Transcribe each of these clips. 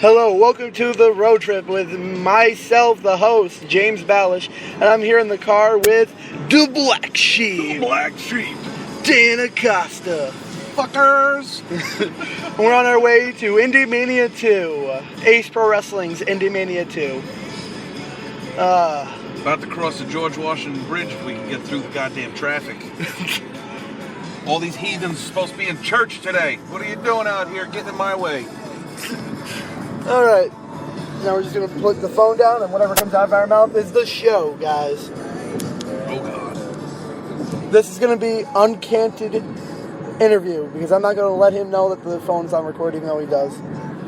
Hello, welcome to the road trip with myself, the host, James Ballish, and I'm here in the car with da-blacksheep. Da-blacksheep. Dan Acosta. Fuckers. We're on our way to Indymania 2. Ace Pro Wrestling's Indymania 2. About to cross the George Washington Bridge if we can get through the goddamn traffic. All these heathens are supposed to be in church today. What are you doing out here getting in my way? Alright, now we're just going to put the phone down and whatever comes out of our mouth is the show, guys. Oh, God. This is going to be uncanted interview because I'm not going to let him know that the phone's on record even though he does.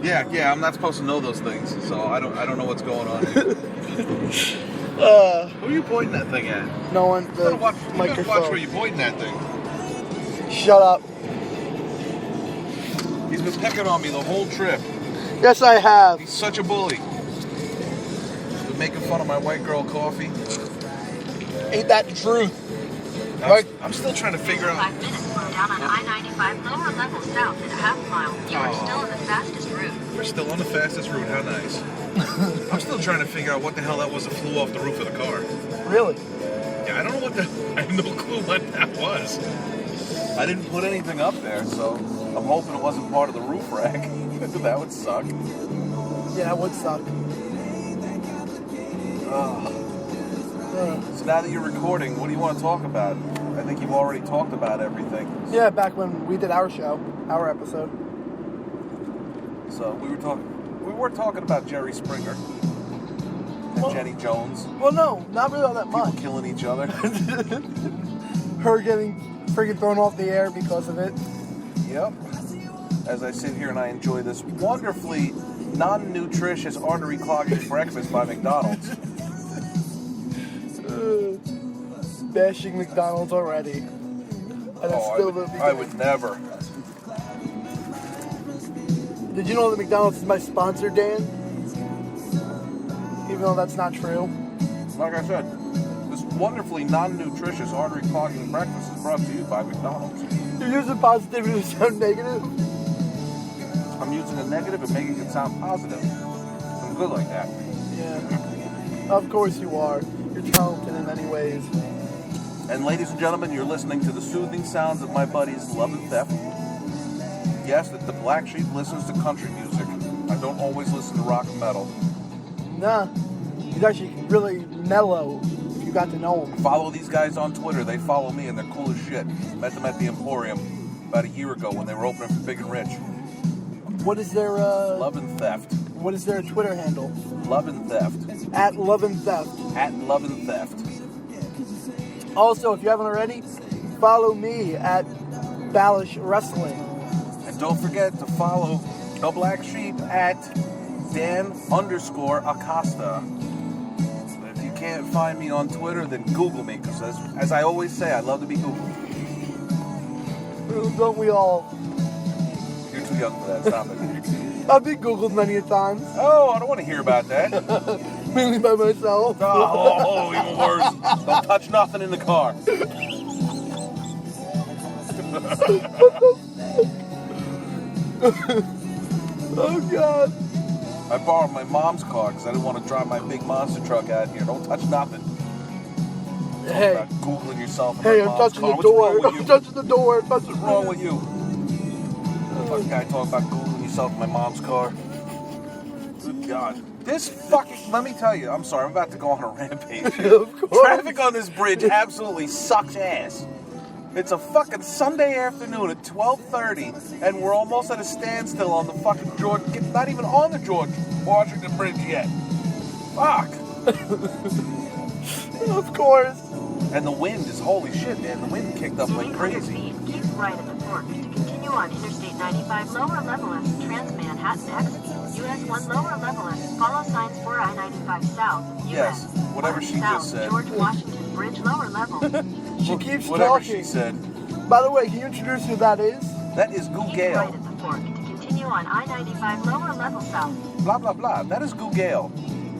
Yeah, I'm not supposed to know those things, so I don't know what's going on here. Who are you pointing that thing at? No one, the You gotta microphone. watch where you're pointing that thing. Shut up. He's been picking on me the whole trip. Yes, I have. He's such a bully. He's been making fun of my white girl coffee. Ain't that the truth? I'm still trying to figure out. 5 minutes slow down on I-95 lower level south at a half mile. You are still on the fastest route. We're still on the fastest route. How nice. I'm still trying to figure out what the hell that was that flew off the roof of the car. Really? Yeah, I don't know what I have no clue what that was. I didn't put anything up there, so I'm hoping it wasn't part of the roof rack. That would suck. Yeah, it would suck. So now that you're recording, what do you want to talk about? I think you've already talked about everything. Yeah, back when we did our show, our episode. So we were talking about Jerry Springer and Jenny Jones. Well, no, not really all that People much. killing each other. Her getting freaking thrown off the air because of it. Yep. As I sit here and I enjoy this wonderfully non-nutritious artery-clogging breakfast by McDonald's. Bashing McDonald's already. And it's still the I would never. Did you know that McDonald's is my sponsor, Dan? Even though that's not true. Like I said, this wonderfully non-nutritious artery-clogging breakfast is brought to you by McDonald's. You're using positivity to sound negative? I'm using a negative and making it sound positive. I'm good like that. Yeah. Of course you are. You're talented in many ways. And ladies and gentlemen, you're listening to the soothing sounds of my buddy's Love and Theft. Yes, that the Black Sheep listens to country music. I don't always listen to rock and metal. Nah. He's actually really mellow if you got to know him. Follow these guys on Twitter. They follow me and they're cool as shit. Met them at the Emporium about a year ago when they were opening for Big and Rich. What is their Love and Theft. what is their Twitter handle? Love and Theft. At Love and Theft. At Love and Theft. Also, if you haven't already, follow me at Ballish Wrestling. And don't forget to follow the Black Sheep at Dan_Acosta. If you can't find me on Twitter, then Google me, because as I always say, I love to be Googled. Don't we all? You're too young for that, stop it. I've been Googled many a times. Oh, I don't want to hear about that. Mainly by myself. Oh, even worse. Don't touch nothing in the car. Oh, God. I borrowed my mom's car because I didn't want to drive my big monster truck out here. Don't touch nothing. Hey. About Googling yourself in Hey, my I'm mom's touching car. the What's door. wrong with you? I'm touching the door. What's wrong with you? Fucking guy talking about Googling yourself in my mom's car. Good God. This fucking... Let me tell you. I'm sorry. I'm about to go on a rampage here. Of course. Traffic on this bridge absolutely sucks ass. It's a fucking Sunday afternoon at 12:30, and we're almost at a standstill on the fucking George... Not even on the George Washington Bridge yet. Fuck. Of course. And the wind is... Holy shit, man. The wind kicked up like 800 crazy. feet, keep right at the fork to continue on Interstate 95 lower level as Trans-Manhattan exit. US 1 lower level as follow signs for I-95 south. Yes, US whatever 1 she south, just said. George Washington Bridge lower level. She keeps Whatever talking. she said. By the way, can you introduce who that is? That is Keep right Gale. at the fork to continue on I-95 lower level south. Blah, blah, blah. That is Gale.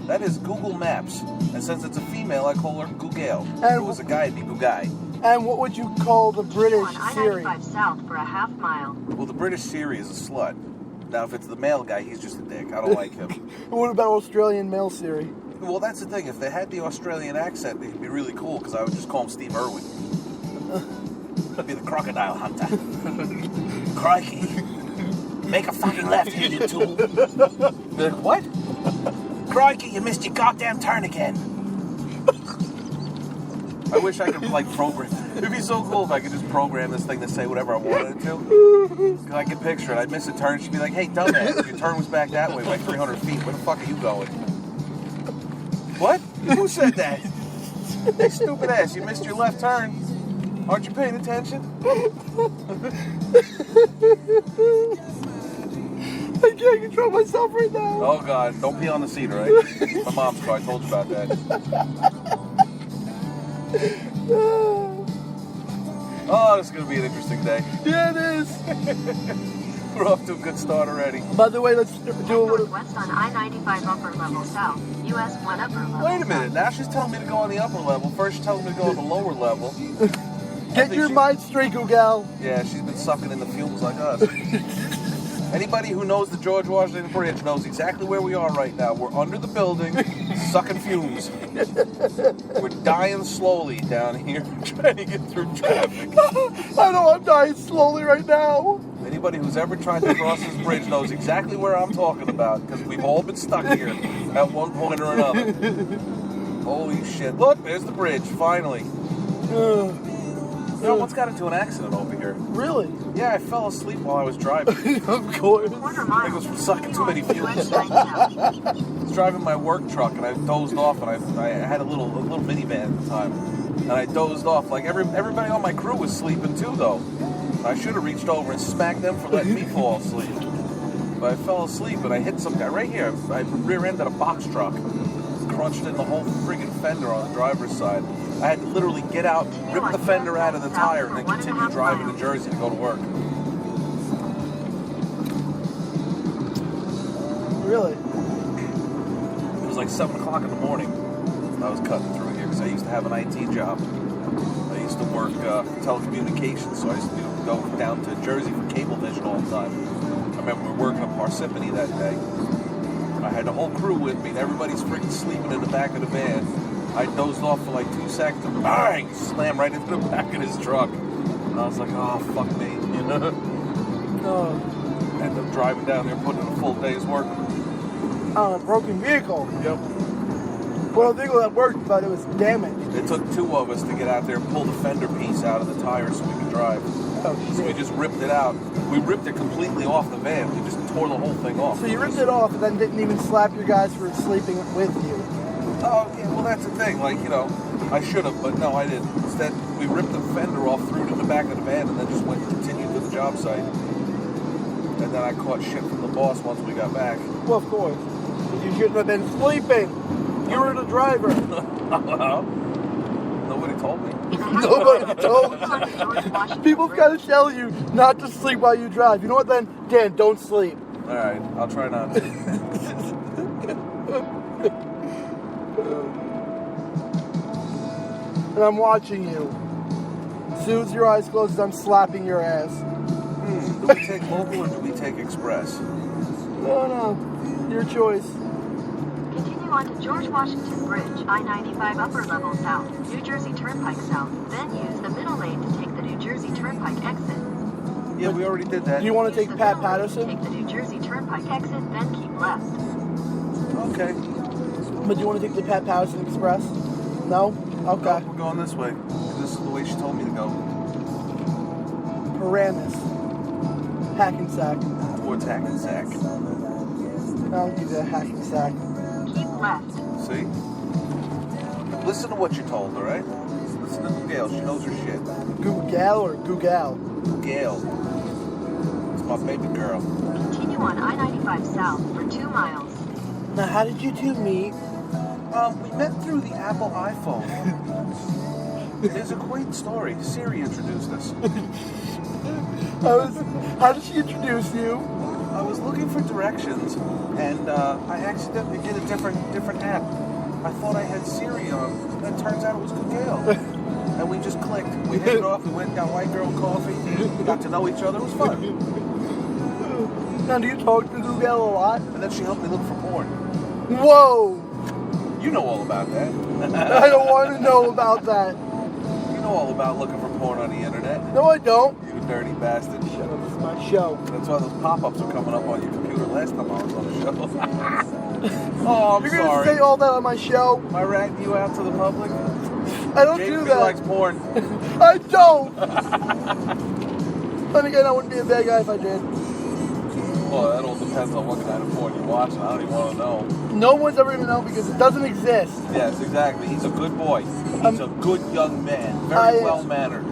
That is Google Maps. And since it's a female, I call her Gale. If it was a guy, it'd be Gugai. And what would you call the British Continue on Siri? I-95 south for a half mile. Well, the British Siri is a slut. Now, if it's the male guy, he's just a dick. I don't like him. What about Australian male Siri? Well, that's the thing. If they had the Australian accent, it'd be really cool, because I would just call him Steve Irwin. I'd be the crocodile hunter. Crikey. Make a fucking left-handed tool. Be like, what? Crikey, you missed your goddamn turn again. I wish I could, like, program. It'd be so cool if I could just program this thing to say whatever I wanted it to. Because I could picture it. I'd miss a turn. She'd be like, hey, dumbass, your turn was back that way by 300 feet. Where the fuck are you going? What? Who said that? Hey, stupid ass, you missed your left turn. Aren't you paying attention? I can't control myself right now. Oh, God. Don't pee on the seat, all right? My mom's car. I told you about that. Oh, this is going to be an interesting day. Yeah, it is. We're off to a good start already. By the way, let's do a little... Northwest on I-95 upper level south, US 1 upper level. Wait a minute. Now she's telling me to go on the upper level. First she's telling me to go on the lower level. Get your mind straight, Google. Yeah, she's been sucking in the fumes like us. Anybody who knows the George Washington Bridge knows exactly where we are right now. We're under the building, sucking fumes. We're dying slowly down here, trying to get through traffic. I know I'm dying slowly right now. Anybody who's ever tried to cross this bridge knows exactly where I'm talking about, because we've all been stuck here at one point or another. Holy shit. Look, there's the bridge, finally. You know, once got into an accident over here. Really? Yeah, I fell asleep while I was driving. Of course. I think it was from sucking too many fumes. I was driving my work truck and I dozed off, and I had a little minivan at the time, and I dozed off. Like everybody on my crew was sleeping too, though. I should have reached over and smacked them for letting me fall asleep. But I fell asleep and I hit some guy right here. I rear-ended a box truck, crunched in the whole friggin' fender on the driver's side. I had to literally get out, rip the fender out of the tire, and then continue driving to Jersey to go to work. Really? It was like 7 o'clock in the morning. I was cutting through here because I used to have an IT job. I used to work telecommunications, so I used to go down to Jersey for Cablevision all the time. I remember we were working at Parsippany that day. I had the whole crew with me, and everybody's freaking sleeping in the back of the van. I dozed off for like 2 seconds and bang! Slammed right into the back of his truck. And I was like, oh, fuck me, you know? Oh. Ended up driving down there, putting in a full day's work. On a broken vehicle. Yep. Well, a vehicle that worked, but it was damaged. It took 2 of us to get out there and pull the fender piece out of the tire so we could drive. Oh, So we shit. just ripped it out. We ripped it completely off the van. We just tore the whole thing off. So you ripped it off and then didn't even slap your guys for sleeping with you. Oh, yeah, well, that's the thing. Like, you know, I should have, but no, I didn't. Instead, we ripped the fender off, threw it in the back of the van, and then just went and continued to the job site. And then I caught shit from the boss once we got back. Well, of course. You shouldn't have been sleeping. You were the driver. Nobody told me. Nobody told you. People gotta tell you not to sleep while you drive. You know what then? Dan, don't sleep. All right, I'll try not to. And I'm watching you. As soon as your eyes close, I'm slapping your ass. Do we take local or do we take express? No. Your choice. Continue on to George Washington Bridge, I-95 upper level south, New Jersey Turnpike south, then use the middle lane to take the New Jersey Turnpike exit. Yeah, we already did that. Do you want to Use take the Pat middle lane to Patterson? Take the New Jersey Turnpike exit, then keep left. Okay. But do you want to take the Pat Patterson Express? No? Okay. No, we're going this way. This is the way she told me to go. Paramus. Hackensack. Towards Hackensack. I'll give you a Hackensack. Keep left. See? Listen to what you're told, all right? Listen to Gail. She knows her shit. Google or Google? Gail. It's my baby girl. Continue on I-95 south for 2 miles. Now, how did you two meet? We met through the Apple iPhone. There's a quaint story. Siri introduced us. How did she introduce you? I was looking for directions, and I accidentally did a different app. I thought I had Siri on, and it turns out it was Google. And we just clicked. We hit it off. We went and got white girl coffee. Got to know each other. It was fun. Now, do you talk to Google a lot? And then she helped me look for porn. Whoa! You know all about that. I don't want to know about that. You know all about looking for porn on the internet. No, I don't. You dirty bastard. Shut up, it's my show. That's why those pop-ups were coming up on your computer last time I was on the show. Oh, I'm You're sorry. gonna say all that on my show? Am I ratting you out to the public? I don't James do B that. likes porn. I don't. Then again, I wouldn't be a bad guy if I did. Well, that all depends on what kind of porn you're watching. I don't even want to know. No one's ever gonna know because it doesn't exist. Yes, exactly. He's a good boy. He's a good young man. I Very am. well-mannered.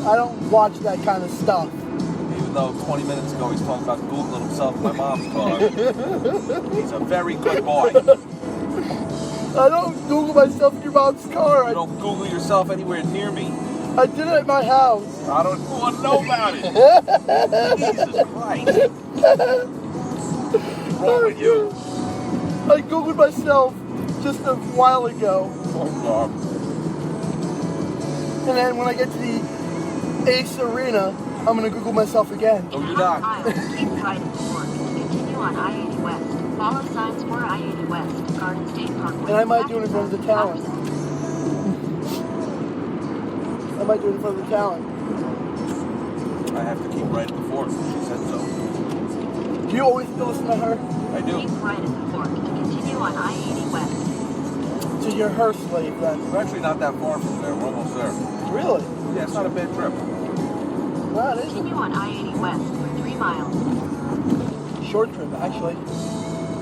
I don't watch that kind of stuff. Even though 20 minutes ago he's talking about Googling himself in my mom's car. He's a very good boy. I don't Google myself in your mom's car. You don't Google yourself anywhere near me. I did it at my house. I don't want to know about it. Jesus Christ. What's wrong with you? I Googled myself just a while ago. Oh, God. And then when I get to the Ace Arena, I'm going to Google myself again. No, you're not. Keep right at the fork. Continue on I-80 West. Follow signs for I-80 West. Garden State Parkway. And I might do it in front of the talent. I might do it in front of the talent. I have to keep right at the fork. She said so. Do you always listen to her? I do. Keep right at the fork. Continue on I-80 West. So you're her slave then? We're actually not that far from there. We're almost there. Really? Yeah, it's not a bad trip. Well, it Continue isn't. on I-80 West for 3 miles. Short trip, actually.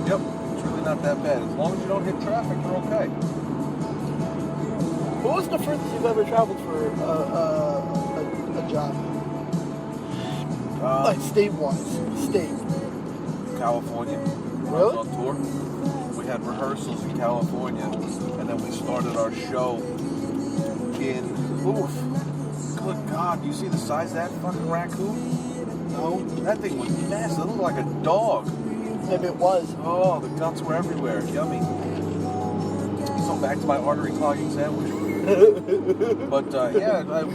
Yep, it's really not that bad. As long as you don't hit traffic, you're okay. What was the furthest you've ever traveled for a job? Like state-wise. State. California. Really? I was on tour. We had rehearsals in California, and then we started our show in. Oof. Good God! You see the size of that fucking raccoon? No. That thing was massive. It looked like a dog. Maybe it was. Oh, the guts were everywhere. Yummy. So back to my artery clogging sandwich. But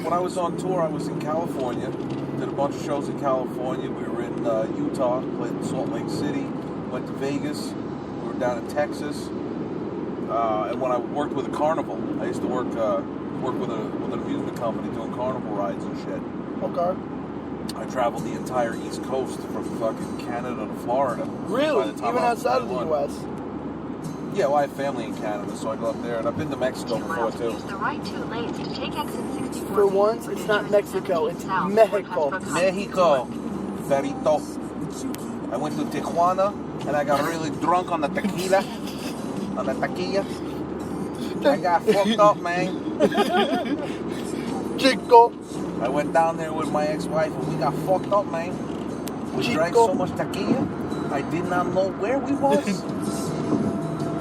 when I was on tour, I was in California. Did a bunch of shows in California. We were in Utah, played in Salt Lake City, went to Vegas. We were down in Texas. And when I worked with a carnival, I used to work with an amusement company doing carnival rides and shit. Okay. I traveled the entire East Coast from fucking Canada to Florida. Really? By the time Even I was outside of the 21. U.S.? Yeah, well, I have family in Canada, so I go up there, and I've been to Mexico 2 before miles. too. Use the right 2 lanes to take exit 64. For once, it's not Mexico, it's Mexico. Mexico, Ferito. I went to Tijuana, and I got really drunk on the tequila. On the tequila. I got fucked up, man. Chico. I went down there with my ex-wife, and we got fucked up, man. We Chico. drank so much tequila, I did not know where we was.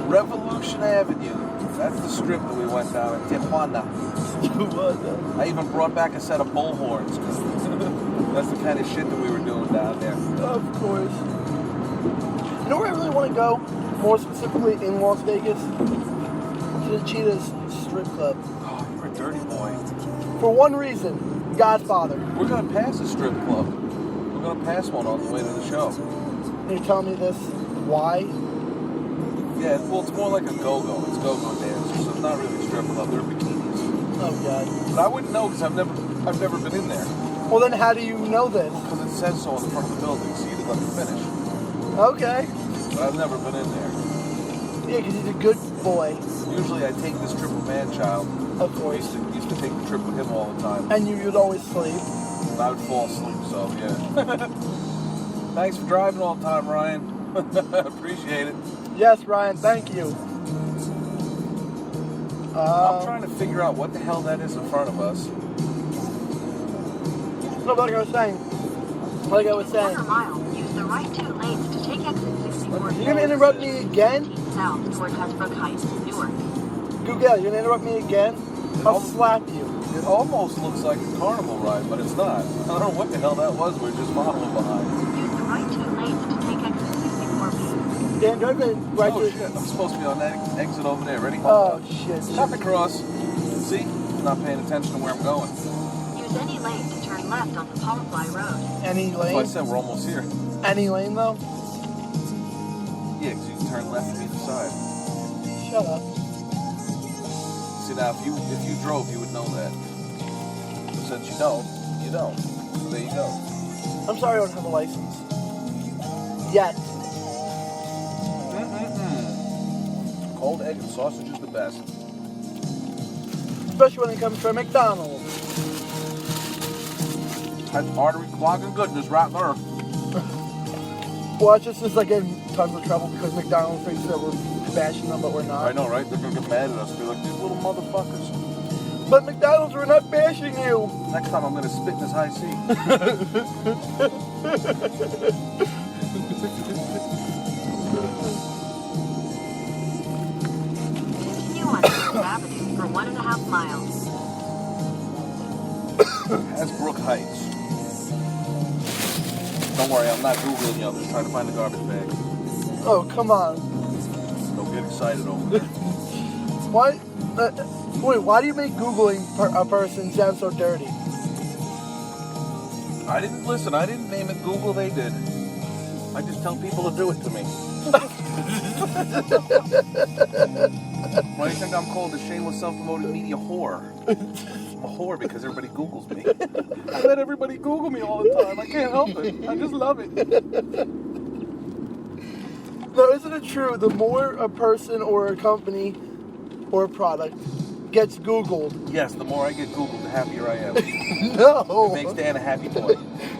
Revolution Avenue. That's the strip that we went down in Tijuana. I even brought back a set of bullhorns, because that's the kind of shit that we were doing down there. Of course. You know where I really want to go? More specifically in Las Vegas? To the Cheetah's strip club. Oh, you're a dirty boy. For one reason. Godfather. We're going to pass a strip club. We're going to pass one on the way to the show. And you're telling me this? Why? Yeah, well, it's more like a go-go. It's go-go dancers, so it's not really a strip club. They're bikinis. Oh, God. But I wouldn't know because I've never been in there. Well, then how do you know this? Because it says so on the front of the building, so you didn't let me finish. Okay. But I've never been in there. Yeah, because he's a good boy. Usually I take this trip with man-child. Of I course. used to take the trip with him all the time. And you'd always sleep. And I would fall asleep, so yeah. Thanks for driving all the time, Ryan. Appreciate it. Yes, Ryan, thank you. I'm trying to figure out what the hell that is in front of us. So like I was saying, Quarter mile. Use the right 2 lanes to take exit 64. you're gonna interrupt me again? South toward Hasbrook Heights, Newark. Google, you're gonna interrupt me again? I'll slap you. It almost looks like a carnival ride, but it's not. I don't know what the hell that was. We were just following behind. Use the right 2 lanes to take exit 64B. Dan, drive me right Oh to shit! I'm supposed to be on that exit over there. Ready? Oh, shit. Stop the cross. See? I'm not paying attention to where I'm going. Use any lane to turn left on the Powerfly Road. Any That's why I lane? said we're almost here. Any lane though? Yeah, because you can turn left from either side. Shut up. See, now, if you drove, you would know that. But since you don't, you don't. So there you go. I'm sorry I don't have a license. Yet. Cold egg and sausage is the best. Especially when it comes from McDonald's. That's artery clogging goodness right there. Watch us just like getting tons of trouble because McDonald's thinks that we're bashing them, but we're not. I know, right? They're gonna get mad at us. Be like, these little motherfuckers. But McDonald's, we're not bashing you. Next time I'm gonna spit in this high C. Continue on 6th Avenue for 1.5 miles. That's Brook Heights. Don't worry, I'm not Googling you. I'm just trying to find the garbage bag. Oh, come on. Don't get excited over it. Why? Wait, why do you make Googling a person sound so dirty? I didn't listen. I didn't name it Google. They did. I just tell people to do it to me. Why do you think I'm called a shameless self-promoted media whore? I'm a whore because everybody Googles me. I let everybody Google me all the time. I can't help it. I just love it. No, isn't it true? The more a person or a company or a product gets Googled. Yes, the more I get Googled, the happier I am. No. It makes Dan a happy boy.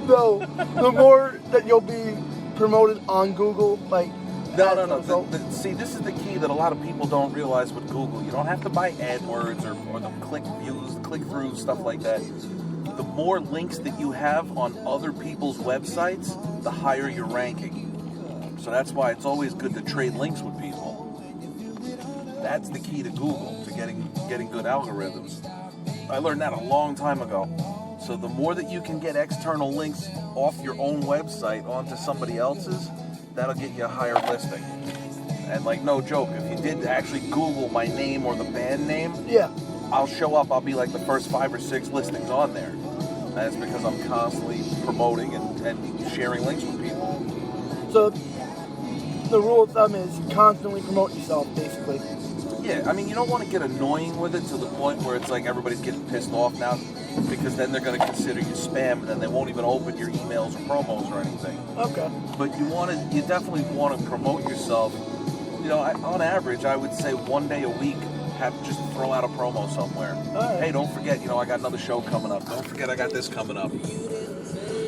No. The more that you'll be promoted on Google, like. No. See, this is the key that a lot of people don't realize with Google. You don't have to buy AdWords or the click views, click-throughs, stuff like that. The more links that you have on other people's websites, the higher your ranking. So that's why it's always good to trade links with people. That's the key to Google, to getting good algorithms. I learned that a long time ago. So the more that you can get external links off your own website onto somebody else's, that'll get you a higher listing. And like, no joke, if you did actually Google my name or the band name, Yeah. I'll show up, I'll be like the first 5 or 6 listings on there. And that's because I'm constantly promoting and sharing links with people. So the rule of thumb is constantly promote yourself, basically. Yeah, I mean, you don't want to get annoying with it to the point where it's like everybody's getting pissed off now, because then they're going to consider you spam and then they won't even open your emails or promos or anything. Okay. But you definitely want to promote yourself. You know, on average, I would say one day a week, just throw out a promo somewhere. Right. Hey, don't forget, I got another show coming up. Don't forget I got this coming up.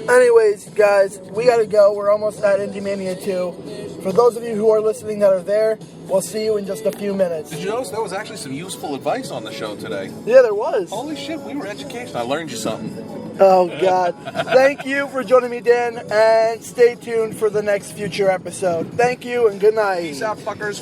Anyways, guys, we gotta go. We're almost at Indymania 2. For those of you who are listening that are there, we'll see you in just a few minutes. Did you notice there was actually some useful advice on the show today? Yeah, there was. Holy shit, we were educational. I learned you something. Oh, God. Thank you for joining me, Dan, and stay tuned for the next future episode. Thank you, and good night. Peace out, fuckers.